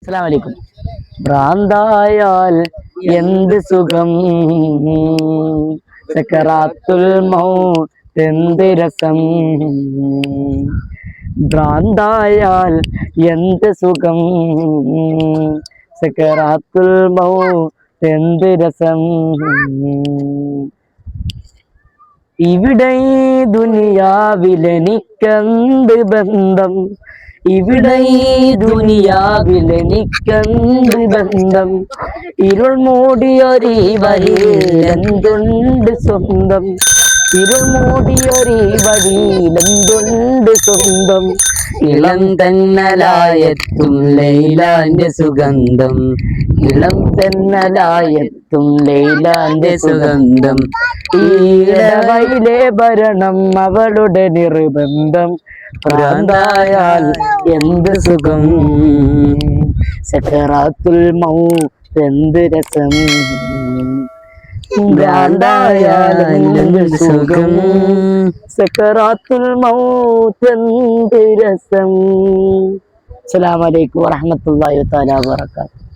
അസ്സലാമു അലൈക്കും. ഭ്രാന്തായാൽ എന്ത് സുഖം, സക്കറാത്തുൽ മൗത്ത് എന്ത് രസം. ഭ്രാന്തായാൽ എന്ത് സുഖം, സക്കറാത്തുൽ മൗത്ത് എന്ത് രസം. ഇവിടെ ദുനിയാവിലെനിക്കെന്ത് ബന്ധം, ഇവിടെ ദുനിയാവിലെനിക്കെന്ത് ബന്ധം. ഇരുൾ മൂടിയൊരീ വഴിയിൽ എന്തുണ്ട് സ്വന്തം, ഇരുൾ മൂടിയൊരീ വഴിയിൽ എന്തുണ്ട് സ്വന്തം. ഇളം തെന്നലായെത്തും ലൈലാന്റെ സുഗന്ധം, ഇളം തെന്നലായെത്തും ലൈലാന്റെ സുഗന്ധം. ഈടവയിലെ ഭരണം അവളുടെ നിർബന്ധം. ഭ്രാന്തായാൽ എന്ത് സുഖം, സക്കറാത്തുൽ മൗത്ത് എന്ത് രസം. ഭ്രാന്തായാൽ എന്ത് സുഖം, സക്കറാത്തുൽ മൗത്ത് എന്ത് രസം. അസ്സലാമു അലൈക്കും വറഹ്മത്തുള്ളാഹി തആല വബറകാതുഹു.